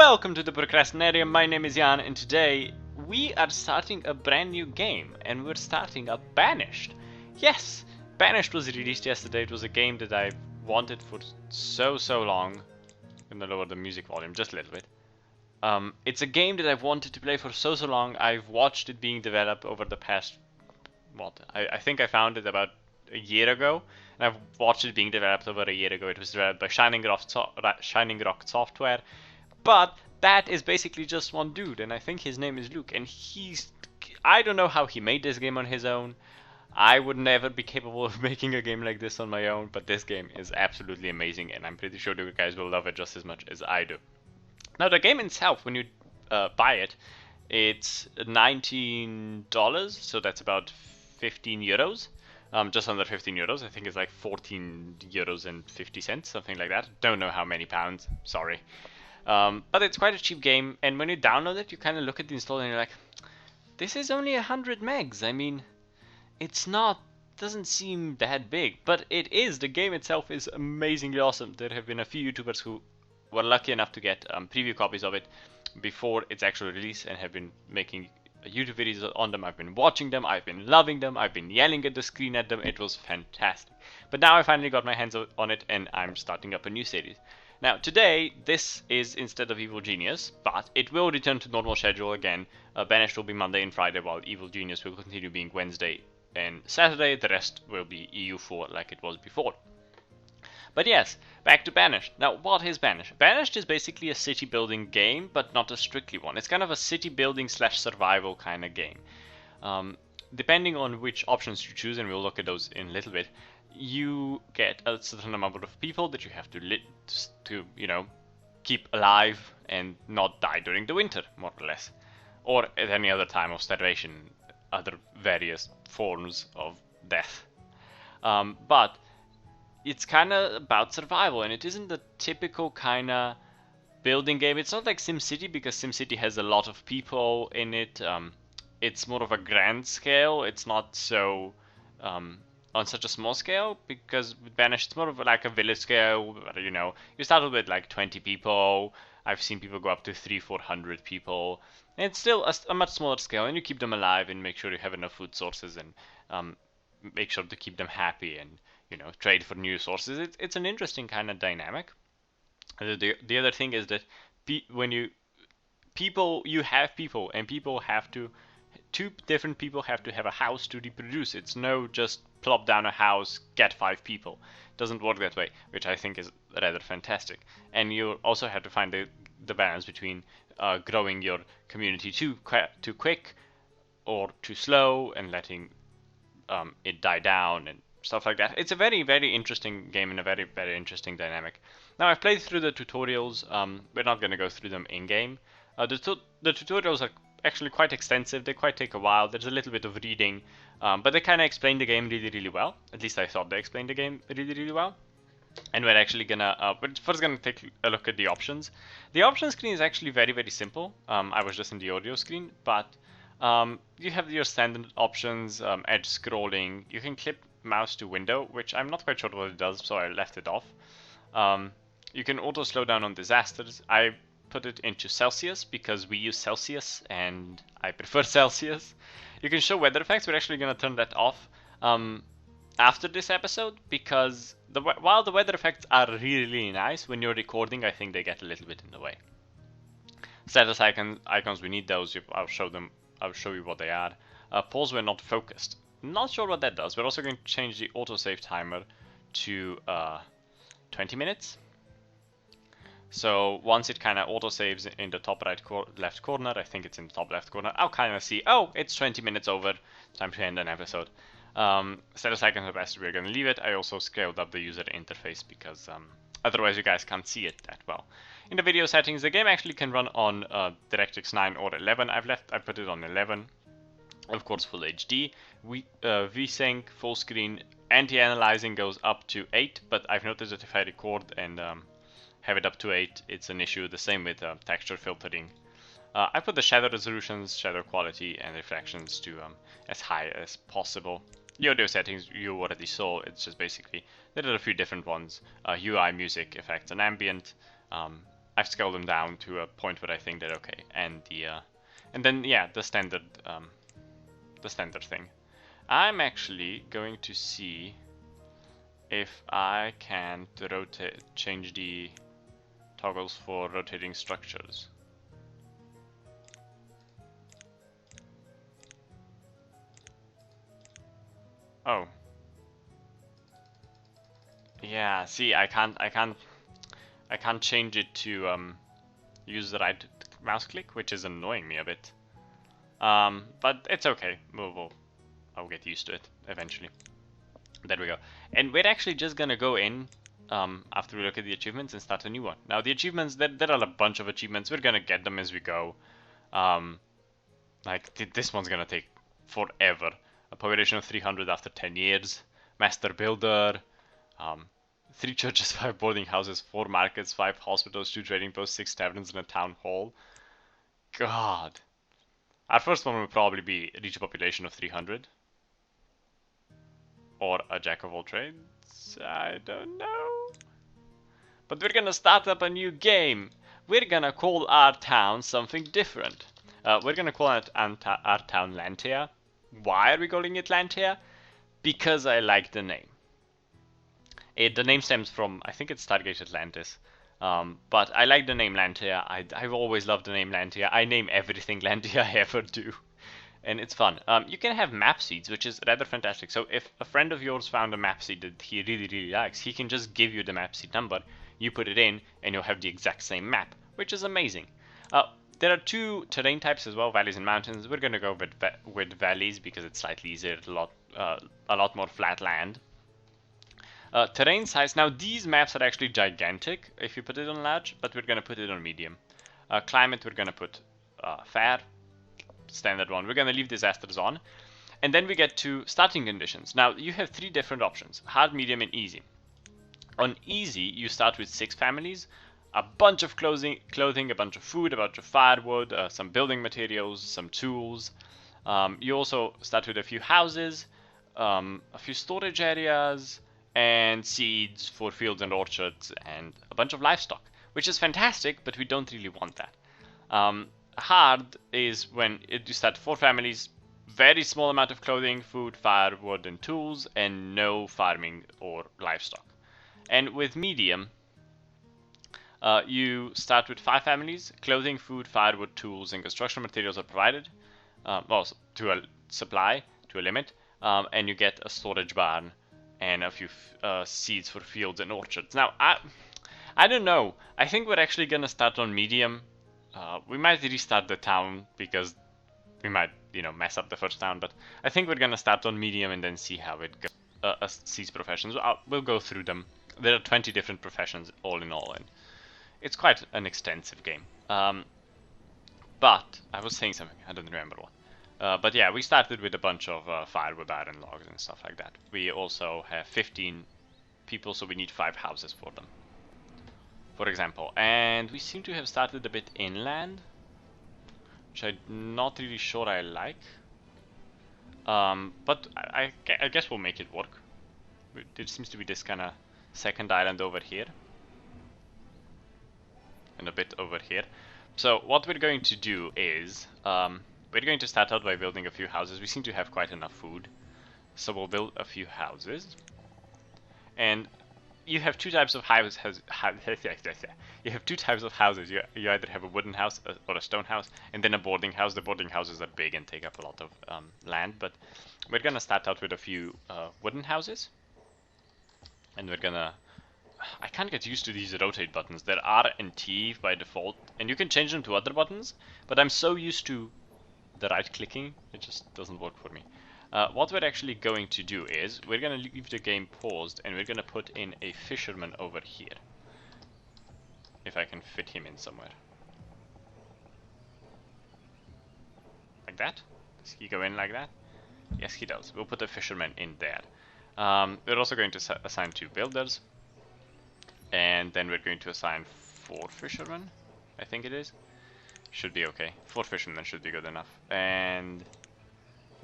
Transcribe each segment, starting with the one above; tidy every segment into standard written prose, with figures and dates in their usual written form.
Welcome to the Procrastinarium. My name is Jan, and today we are starting a brand new game, and we're starting up Banished. Yes, Banished was released yesterday. It was a game that I've wanted for so long. I'm gonna lower the music volume just a little bit. It's a game that I've wanted to play for so long. I've watched it being developed over the past, I think I found it about a year ago, and I've watched it being developed over a year ago. It was developed by Shining Rock Software. But that is basically just one dude, and I think his name is Luke, and I don't know how he made this game on his own. I would never be capable of making a game like this on my own, but this game is absolutely amazing, and I'm pretty sure you guys will love it just as much as I do. Now, the game itself, when you buy it, it's $19, so that's about 15 euros. Just under 15 euros. I think it's like 14 euros and 50 cents, something like that. Don't know how many pounds, sorry. But it's quite a cheap game, and when you download it, you kind of look at the install and you're like, this is only 100 megs. I mean, doesn't seem that big, but it is. The game itself is amazingly awesome. There have been a few YouTubers who were lucky enough to get preview copies of it before its actual release and have been making YouTube videos on them. I've been watching them, I've been loving them, I've been yelling at the screen at them. It was fantastic. But now I finally got my hands on it, and I'm starting up a new series. Now, today, this is instead of Evil Genius, but it will return to normal schedule again. Banished will be Monday and Friday, while Evil Genius will continue being Wednesday and Saturday. The rest will be EU4 like it was before. But yes, back to Banished. Now, what is Banished? Banished is basically a city building game, but not a strictly one. It's kind of a city building / survival kind of game. Depending on which options you choose, and we'll look at those in a little bit, you get a certain number of people that you have to keep alive and not die during the winter, more or less, or at any other time of starvation, other various forms of death. But it's kind of about survival, and it isn't the typical kind of building game. It's not like SimCity, because SimCity has a lot of people in it. It's more of a grand scale. It's not so on such a small scale, because with Banished it's more of like a village scale. You start with like 20 people. I've seen people go up to 300-400 people, and it's still a much smaller scale, and you keep them alive and make sure you have enough food sources, and make sure to keep them happy, and trade for new sources. It's an interesting kind of dynamic. The other thing is that when you have people, and people have to, two different people have to have a house to reproduce. It's no just plop down a house, get 5 people. It doesn't work that way, which I think is rather fantastic. And you also have to find the balance between growing your community too quick or too slow, and letting it die down and stuff like that. It's a very, very interesting game and a very, very interesting dynamic. Now, I've played through the tutorials. We're not going to go through them in-game. The tutorials are actually quite extensive. They quite take a while. There's a little bit of reading, but they kind of explain the game really, really well. At least I thought they explained the game really, really well. And we're actually we're first gonna take a look at the options. The options screen is actually very, very simple. I was just in the audio screen, but you have your standard options, edge scrolling. You can clip mouse to window, which I'm not quite sure what it does, so I left it off. You can auto slow down on disasters. I put it into Celsius because we use Celsius and I prefer Celsius. You can show weather effects. We're actually going to turn that off after this episode, because while the weather effects are really, really nice, when you're recording, I think they get a little bit in the way. Status icons, we need those. I'll show you what they are. Pause when not focused. Not sure what that does. We're also going to change the autosave timer to 20 minutes. So once it kind of autosaves in the top left corner, I think it's in the top left corner, I'll kind of see, oh, it's 20 minutes over, time to end an episode. Status icons are best, we're going to leave it. I also scaled up the user interface because otherwise you guys can't see it that well. In the video settings, the game actually can run on DirectX 9 or 11. I put it on 11. Of course, full HD. VSync, full screen, anti-aliasing goes up to 8, but I've noticed that if I record and have it up to 8, it's an issue. The same with texture filtering. I put the shadow resolutions, shadow quality, and reflections to as high as possible. The audio settings you already saw. It's just basically, there are a few different ones. UI, music, effects, and ambient. I've scaled them down to a point where I think they're okay, and then yeah, the standard thing. I'm actually going to see if I can change the toggles for rotating structures. Oh. Yeah, see, I can't change it to use the right mouse click, which is annoying me a bit. But it's okay. I'll get used to it eventually. There we go. And we're actually just gonna go in after we look at the achievements and start a new one. Now the achievements, there are a bunch of achievements. We're gonna get them as we go. Like this one's gonna take forever. A population of 300 after 10 years. Master Builder. 3 churches, 5 boarding houses, 4 markets, 5 hospitals, 2 trading posts, 6 taverns, and a town hall. God. Our first one will probably be reach a population of 300. Or a jack of all trades. I don't know. But we're gonna start up a new game. We're gonna call our town something different. We're gonna call it our town Lantea. Why are we calling it Lantea? Because I like the name. The name stems from, I think it's Stargate Atlantis. But I like the name Lantea. I've always loved the name Lantea. I name everything Lantea I ever do. And it's fun. You can have map seeds, which is rather fantastic. So if a friend of yours found a map seed that he really likes, he can just give you the map seed number. You put it in, and you'll have the exact same map, which is amazing. There are 2 terrain types as well, valleys and mountains. We're gonna go with valleys because it's slightly easier, a lot more flat land. Terrain size. Now these maps are actually gigantic if you put it on large, but we're gonna put it on medium. Climate, we're gonna put fair, standard one. We're gonna leave disasters on, and then we get to starting conditions. Now you have 3 different options: hard, medium, and easy. On easy, you start with 6 families, a bunch of clothing, a bunch of food, a bunch of firewood, some building materials, some tools. You also start with a few houses, a few storage areas, and seeds for fields and orchards, and a bunch of livestock, which is fantastic, but we don't really want that. Hard is when you start 4 families, very small amount of clothing, food, firewood, and tools, and no farming or livestock. And with medium, you start with 5 families, clothing, food, firewood, tools, and construction materials are provided, well, to a supply, to a limit, and you get a storage barn and a few seeds for fields and orchards. Now, I don't know. I think we're actually going to start on medium. We might restart the town because we might, mess up the first town, but I think we're going to start on medium and then see how it goes. Seeds professions, we'll go through them. There are 20 different professions all in all, and it's quite an extensive game. But I was saying something, I don't remember what. But yeah, we started with a bunch of firewood, iron logs, and stuff like that. We also have 15 people, so we need 5 houses for them, for example. And we seem to have started a bit inland, which I'm not really sure I like. But I guess we'll make it work. There seems to be this kind of second island over here, and a bit over here. So what we're going to do is we're going to start out by building a few houses. We seem to have quite enough food, so we'll build a few houses. And you have 2 types of houses. You have 2 types of houses. You either have a wooden house or a stone house, and then a boarding house. The boarding houses are big and take up a lot of land, but we're gonna start out with a few wooden houses, and we're gonna. I can't get used to these rotate buttons. They're R and T by default, and you can change them to other buttons, but I'm so used to the right clicking, it just doesn't work for me. What we're actually going to do is, we're going to leave the game paused, and we're going to put in a fisherman over here. If I can fit him in somewhere. Like that? Does he go in like that? Yes, he does. We'll put a fisherman in there. We're also going to assign 2 builders. And then we're going to assign 4 fishermen, I think it is. Should be okay. 4 fishermen should be good enough. And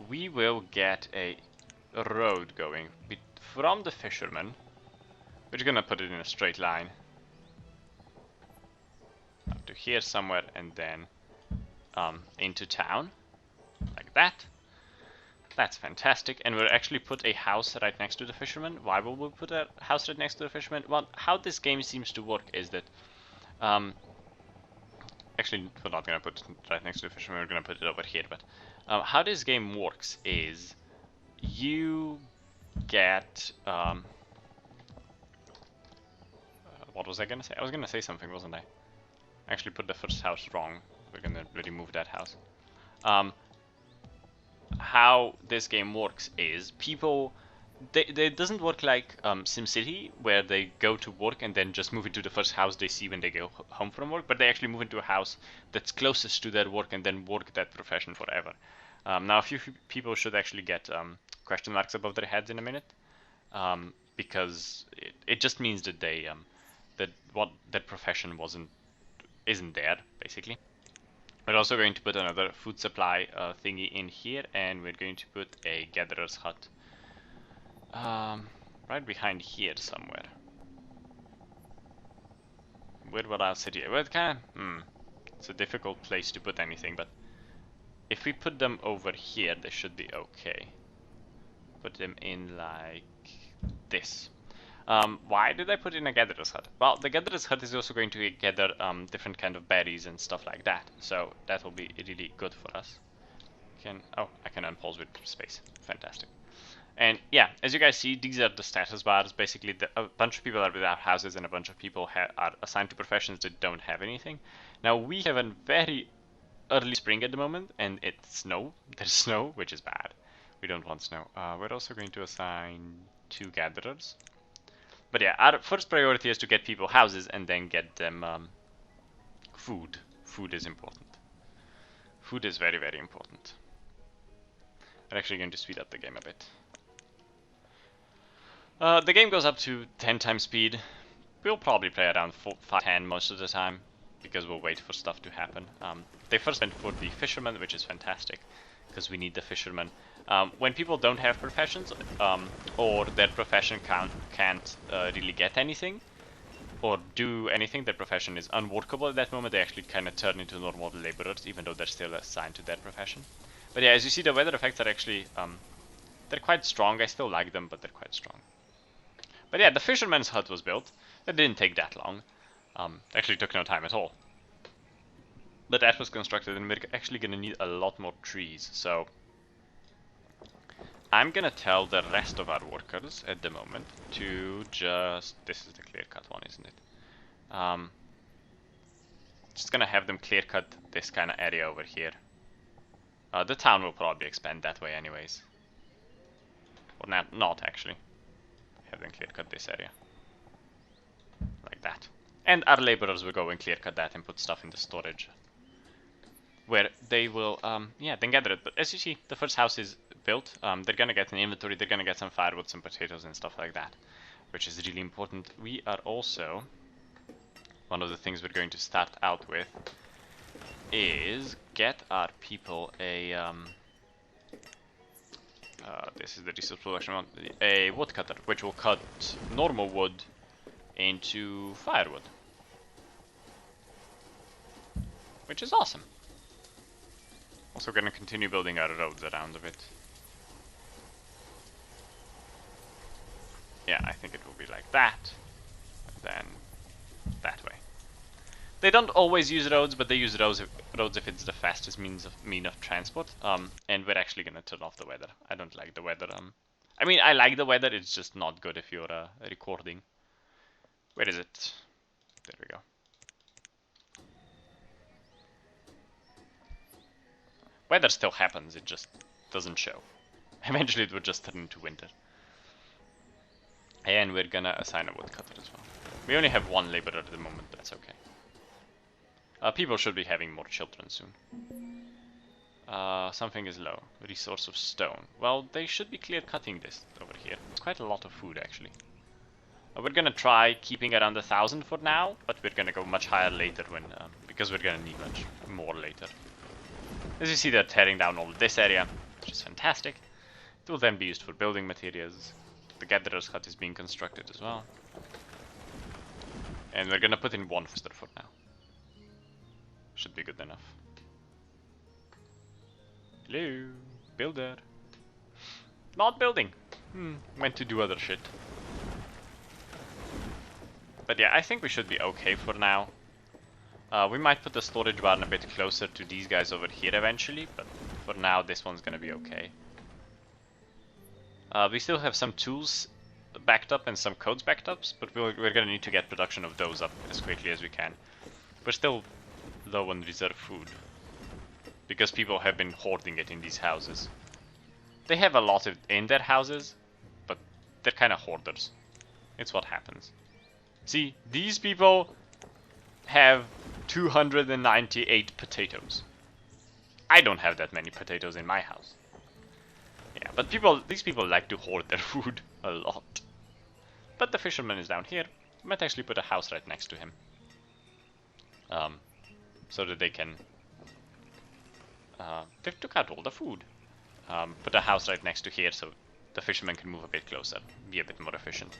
we will get a road going from the fishermen. We're gonna put it in a straight line. to here somewhere, and then into town, like that. That's fantastic, and we'll actually put a house right next to the fisherman. Why will we put a house right next to the fisherman? Well, how this game seems to work is that, actually, we're not going to put it right next to the fisherman, we're going to put it over here, but how this game works is you get, what was I going to say? I was going to say something, wasn't I? I actually put the first house wrong. We're going to remove that house. How this game works is people, it doesn't work like SimCity, where they go to work and then just move into the first house they see when they go home from work, but they actually move into a house that's closest to their work and then work that profession forever. Now, a few people should actually get question marks above their heads in a minute, because it just means that they that what their profession isn't there, basically. We're also going to put another food supply thingy in here, and we're going to put a gatherer's hut right behind here somewhere. Where will I sit here? Well, it's a difficult place to put anything, but if we put them over here, they should be okay. Put them in like this. Why did I put in a gatherer's hut? Well, the gatherer's hut is also going to gather different kind of berries and stuff like that, so that will be really good for us. I can unpause with space. Fantastic. And yeah, as you guys see, these are the status bars. Basically, a bunch of people are without houses, and a bunch of people are assigned to professions that don't have anything. Now, we have a very early spring at the moment, and it's snow. There's snow, which is bad. We don't want snow. We're also going to assign 2 gatherers. But yeah, our first priority is to get people houses and then get them food. Food is important. Food is very, very important. We're actually going to speed up the game a bit. The game goes up to 10 times speed. We'll probably play around 10 most of the time, because we'll wait for stuff to happen. They first went for the fisherman, which is fantastic, because we need the fisherman. When people don't have professions, or their profession can't really get anything, or do anything, their profession is unworkable at that moment, they actually kind of turn into normal laborers, even though they're still assigned to their profession. But yeah, as you see, the weather effects are actually, they're quite strong. I still like them, but they're quite strong. But yeah, the fisherman's hut was built. It didn't take that long. Actually took no time at all. But that was constructed, and we're actually going to need a lot more trees, so I'm gonna tell the rest of our workers at the moment to just, this is the clear cut one, isn't it? Just gonna have them clear cut this kind of area over here. The town will probably expand that way anyways. Or not actually. Have them clear cut this area. Like that. And our laborers will go and clear cut that and put stuff into storage, where they will, yeah, then gather it. But as you see, the first house is built. They're gonna get an inventory, they're gonna get some firewood, some potatoes and stuff like that, which is really important. We are also, one of the things we're going to start out with is get our people a, this is the resource production one, a woodcutter, which will cut normal wood into firewood, which is awesome. Also gonna continue building our roads around a bit. Yeah, I think it will be like that, and then that way. They don't always use roads, but they use roads if it's the fastest mean of transport. And we're actually gonna turn off the weather. I don't like the weather. I mean, I like the weather. It's just not good if you're recording. Where is it? There we go. Weather still happens, it just doesn't show. Eventually it would just turn into winter. And we're gonna assign a woodcutter as well. We only have 1 laborer at the moment, that's okay. People should be having more children soon. Something is low. Resource of stone. Well, they should be clear cutting this over here. It's quite a lot of food actually. We're gonna try keeping around 1,000 for now, but we're gonna go much higher later when, because we're gonna need much more later. As you see, they're tearing down all of this area, which is fantastic. It will then be used for building materials. The gatherer's hut is being constructed as well. And we're gonna put in 1 foster for now. Should be good enough. Hello, builder. Not building. Meant to do other shit. But yeah, I think we should be okay for now. We might put the storage barn a bit closer to these guys over here eventually, but for now this one's gonna be okay. We still have some tools backed up and some codes backed up, but we're gonna need to get production of those up as quickly as we can. We're still low on reserve food, because people have been hoarding it in these houses. They have a lot of in their houses, but they're kind of hoarders. It's what happens. See, these people have 298 potatoes. I don't have that many potatoes in my house. Yeah, but these people like to hoard their food a lot. But the fisherman is down here. Might actually put a house right next to him. So that they can... they took out all the food. Put a house right next to here so the fisherman can move a bit closer. Be a bit more efficient.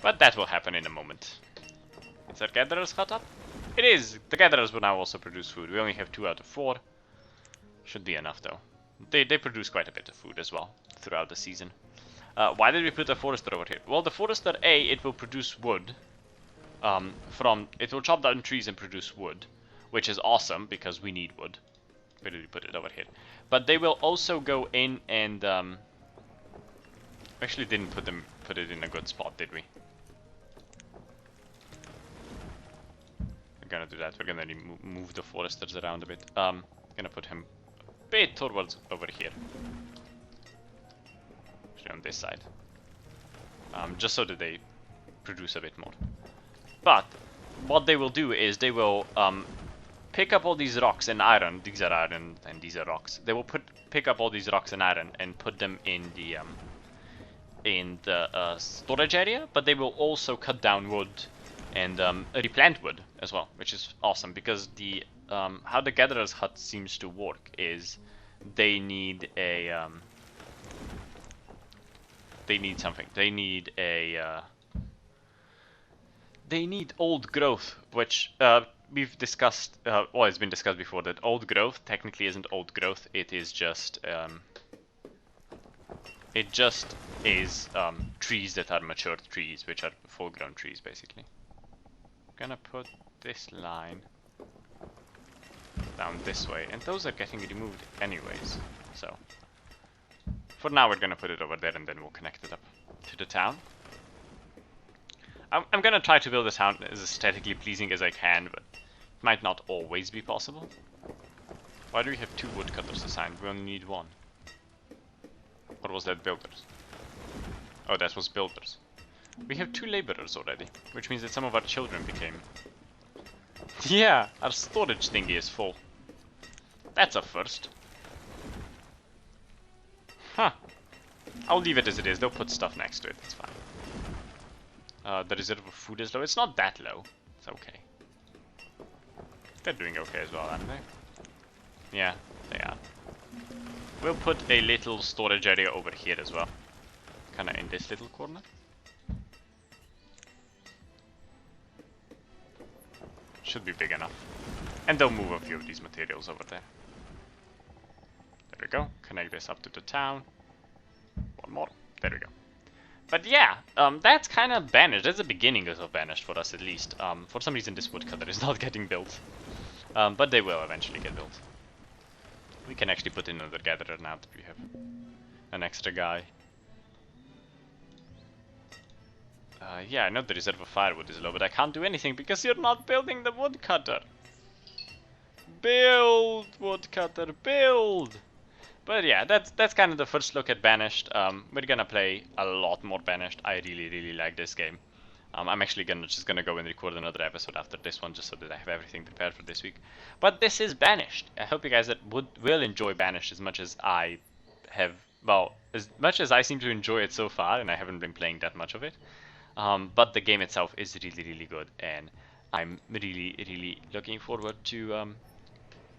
But that will happen in a moment. Is that gatherer's hut up? It is! The gatherers will now also produce food. We only have 2 out of 4. Should be enough though. They produce quite a bit of food as well throughout the season. Why did we put a forester over here? Well, the forester, it will produce wood. It will chop down trees and produce wood, which is awesome because we need wood. Where did we put it? Over here? But they will also go in and actually didn't put it in a good spot, did we? We're gonna do that. We're gonna move the foresters around a bit. Gonna put him a bit towards over here. Actually on this side. Just so that they produce a bit more. But what they will do is they will pick up all these rocks and iron. These are iron and these are rocks. They will pick up all these rocks and iron and put them in the storage area. But they will also cut down wood and replant wood as well, which is awesome because the how the gatherer's hut seems to work is they need a they need old growth, which we've discussed. Well, it's been discussed before that old growth technically isn't old growth. It is just trees that are mature trees, which are full-grown trees, basically. Gonna put this line down this way, and those are getting removed anyways. So for now, we're gonna put it over there, and then we'll connect it up to the town. I'm gonna try to build this town as aesthetically pleasing as I can, but it might not always be possible. Why do we have 2 woodcutters assigned? We only need 1. Or was that builders? Oh, that was builders. We have 2 laborers already, which means that some of our children became... Yeah, our storage thingy is full. That's a first. Huh. I'll leave it as it is. They'll put stuff next to it. It's fine. The reserve of food is low. It's not that low. It's okay. They're doing okay as well, aren't they? Yeah, they are. We'll put a little storage area over here as well. Kinda in this little corner. Should be big enough. And they'll move a few of these materials over there. There we go. Connect this up to the town. 1 more. There we go. But yeah, that's kind of Banished. That's the beginning of Banished for us at least. For some reason this woodcutter is not getting built. But they will eventually get built. We can actually put in another gatherer now that we have an extra guy. Yeah, I know the reserve of firewood is low, but I can't do anything because you're not building the woodcutter. Build, woodcutter, build! But yeah, that's kind of the first look at Banished. We're gonna play a lot more Banished. I really like this game. I'm actually just gonna go and record another episode after this one, just so that I have everything prepared for this week. But this is Banished. I hope you guys will enjoy Banished as much as I have. Well, as much as I seem to enjoy it so far, and I haven't been playing that much of it. But the game itself is really good, and I'm really looking forward to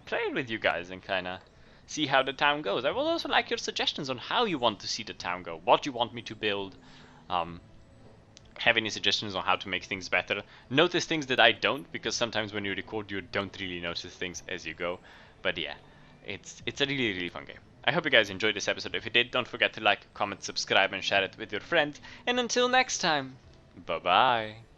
play it with you guys and kind of see how the town goes. I will also like your suggestions on how you want to see the town go, what you want me to build. have any suggestions on how to make things better. Notice things that I don't, because sometimes when you record you don't really notice things as you go. But yeah, it's a really, really fun game. I hope you guys enjoyed this episode. If you did, don't forget to like, comment, subscribe, and share it with your friends. And until next time, bye bye.